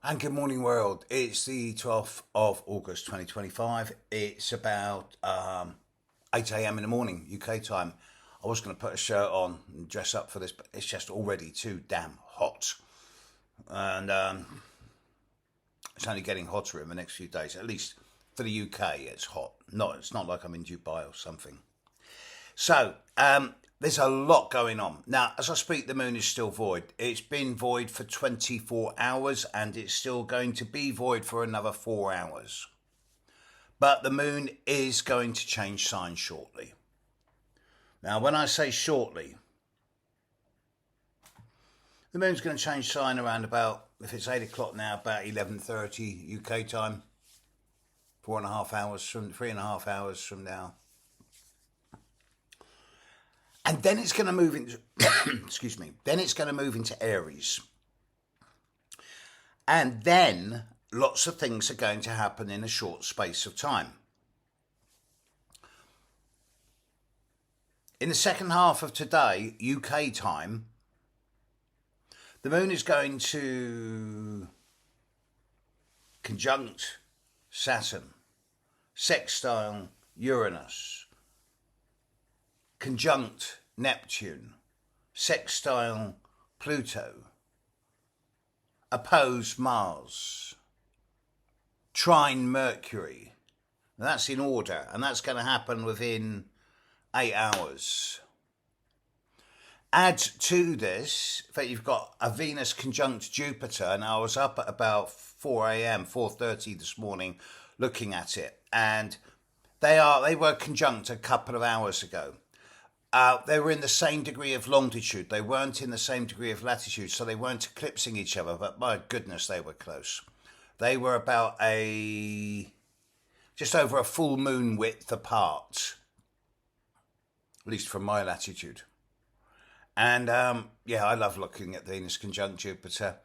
And good morning, world. It's the 12th of August 2025. It's about 8 a.m. in the morning, UK time. I was going to put a shirt on and dress up for this, but it's just already too damn hot. And it's only getting hotter in the next few days, at least for the UK, it's hot. It's not like I'm in Dubai or something. So, there's a lot going on. Now, as I speak, the moon is still void. It's been void for 24 hours and it's still going to be void for another 4 hours. But the moon is going to change sign shortly. Now, when I say shortly, the moon's going to change sign around about, if it's 8 o'clock now, about 11:30 UK time. 3.5 hours from now. And then it's going to move into, excuse me, then it's going to move into Aries. And then lots of things are going to happen in a short space of time. In the second half of today, UK time, the moon is going to conjunct Saturn, sextile Uranus, conjunct Neptune, sextile Pluto, oppose Mars, trine Mercury. And that's in order, and that's going to happen within 8 hours. Add to this that you've got a Venus conjunct Jupiter, and I was up at about 4 a.m., 4:30 this morning looking at it, and they were conjunct a couple of hours ago. They were in the same degree of longitude. They weren't in the same degree of latitude, so they weren't eclipsing each other, but my goodness, they were close. They were about just over a full moon width apart, at least from my latitude. And yeah, I love looking at Venus conjunct Jupiter.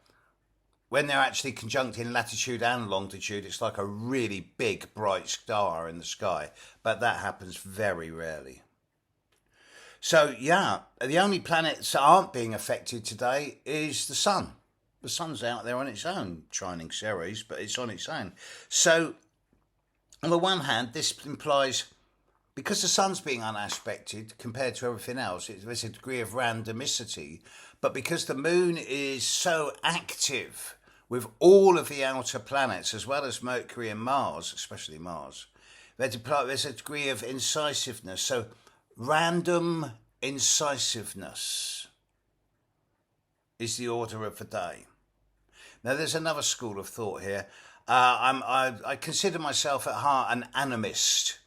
When they're actually conjunct in latitude and longitude, it's like a really big, bright star in the sky, but that happens very rarely. So, yeah, the only planets that aren't being affected today is the sun. The sun's out there on its own, trining Ceres, but it's on its own. So, on the one hand, this implies, because the sun's being unaspected compared to everything else, there's a degree of randomicity, but because the moon is so active with all of the outer planets, as well as Mercury and Mars, especially Mars, there's a degree of incisiveness. So, random incisiveness is the order of the day. Now, there's another school of thought here. I consider myself at heart an animist,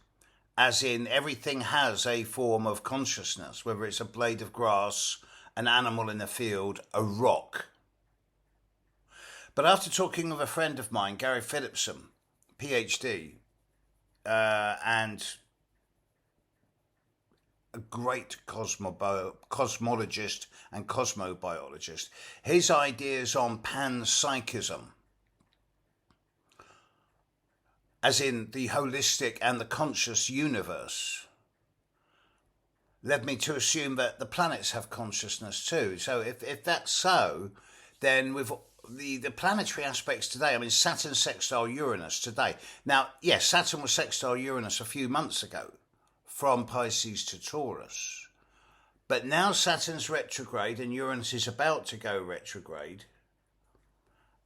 as in everything has a form of consciousness, whether it's a blade of grass, an animal in the field, a rock. But after talking with a friend of mine, Gary Phillipson, PhD, and a great cosmologist and cosmobiologist, his ideas on panpsychism, as in the holistic and the conscious universe, led me to assume that the planets have consciousness too. So if that's so, then with the planetary aspects today, I mean, Saturn sextile Uranus today. Now, yes, Saturn was sextile Uranus a few months ago, from Pisces to Taurus. But now Saturn's retrograde and Uranus is about to go retrograde.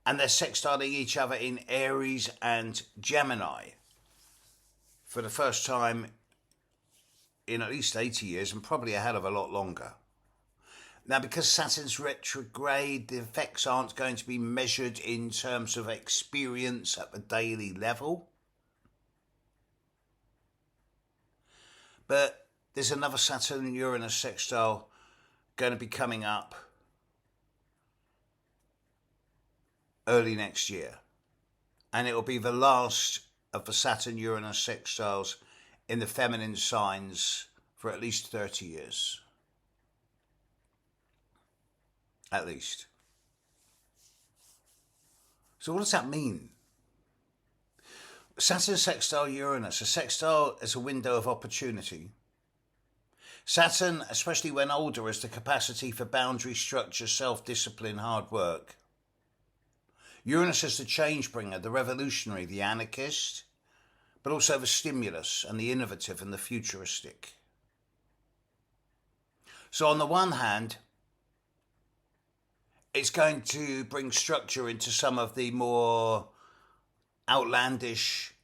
And they're sextiling each other in Aries and Gemini for the first time in at least 80 years and probably a hell of a lot longer. Now, because Saturn's retrograde, the effects aren't going to be measured in terms of experience at the daily level. But there's another Saturn-Uranus sextile going to be coming up early next year. And it will be the last of the Saturn-Uranus sextiles in the feminine signs for at least 30 years. At least. So what does that mean? Saturn sextile Uranus. A sextile is a window of opportunity. Saturn, especially when older, has the capacity for boundary, structure, self-discipline, hard work. Uranus is the change bringer, the revolutionary, the anarchist, but also the stimulus and the innovative and the futuristic. So on the one hand, it's going to bring structure into some of the more outlandish,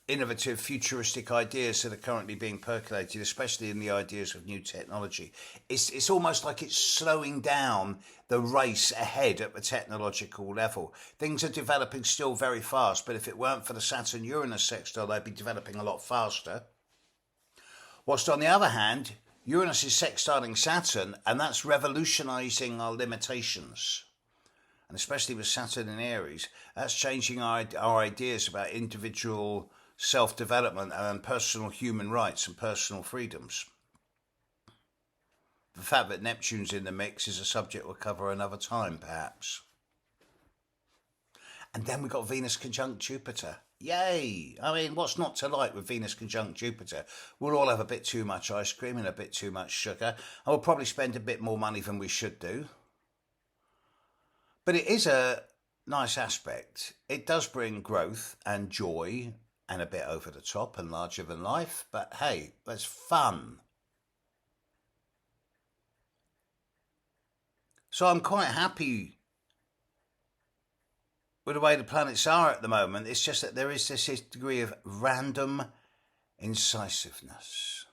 innovative, futuristic ideas that are currently being percolated, especially in the ideas of new technology. It's almost like it's slowing down the race ahead at the technological level. Things are developing still very fast, but if it weren't for the Saturn-Uranus sextile, they'd be developing a lot faster. Whilst on the other hand, Uranus is sextiling Saturn, and that's revolutionising our limitations. And especially with Saturn in Aries, that's changing our ideas about individual self-development and personal human rights and personal freedoms. The fact that Neptune's in the mix is a subject we'll cover another time, perhaps. And then we've got Venus conjunct Jupiter. Yay! I mean, what's not to like with Venus conjunct Jupiter? We'll all have a bit too much ice cream and a bit too much sugar. And we'll probably spend a bit more money than we should do. But it is a nice aspect. It does bring growth and joy and a bit over the top and larger than life. But hey, that's fun. So I'm quite happy with the way the planets are at the moment. It's just that there is this degree of random incisiveness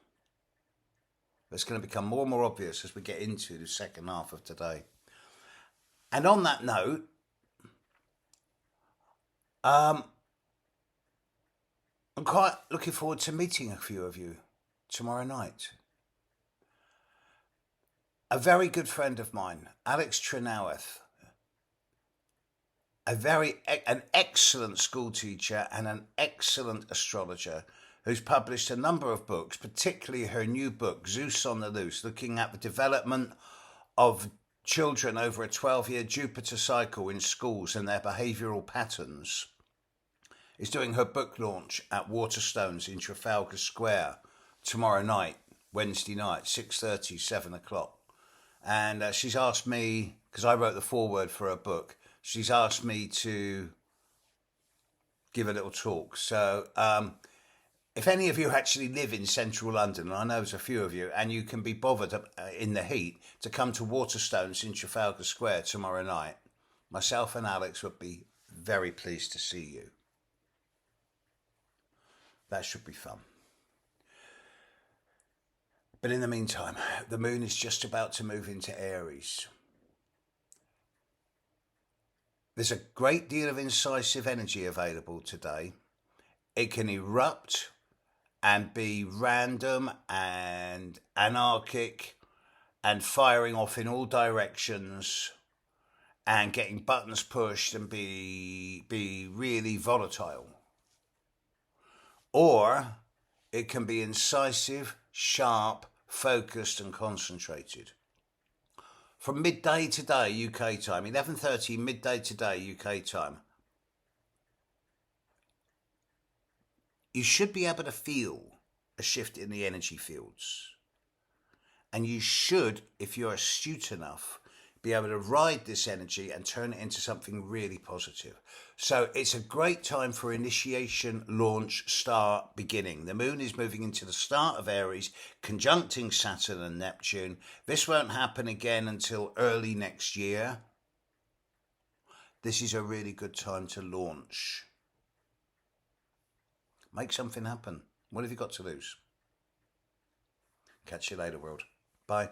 that's going to become more and more obvious as we get into the second half of today. And on that note, I'm quite looking forward to meeting a few of you tomorrow night. A very good friend of mine, Alex Trenoweth, an excellent school teacher and an excellent astrologer who's published a number of books, particularly her new book, Zeus on the Loose, looking at the development of children over a 12-year Jupiter cycle in schools and their behavioural patterns, is doing her book launch at Waterstones in Trafalgar Square tomorrow night, Wednesday night, 6:30, 7 o'clock. And she's asked me, because I wrote the foreword for her book, she's asked me to give a little talk. So if any of you actually live in central London, and I know there's a few of you, and you can be bothered in the heat to come to Waterstones in Trafalgar Square tomorrow night, myself and Alex would be very pleased to see you. That should be fun. But in the meantime, the moon is just about to move into Aries. There's a great deal of incisive energy available today. It can erupt and be random and anarchic and firing off in all directions and getting buttons pushed and be really volatile. Or it can be incisive, sharp, focused and concentrated. From midday today UK time, 11:30 midday today UK time, you should be able to feel a shift in the energy fields. And you should, if you're astute enough, be able to ride this energy and turn it into something really positive. So it's a great time for initiation, launch, start, beginning. The moon is moving into the start of Aries, conjuncting Saturn and Neptune. This won't happen again until early next year. This is a really good time to launch. Make something happen. What have you got to lose? Catch you later, world. Bye.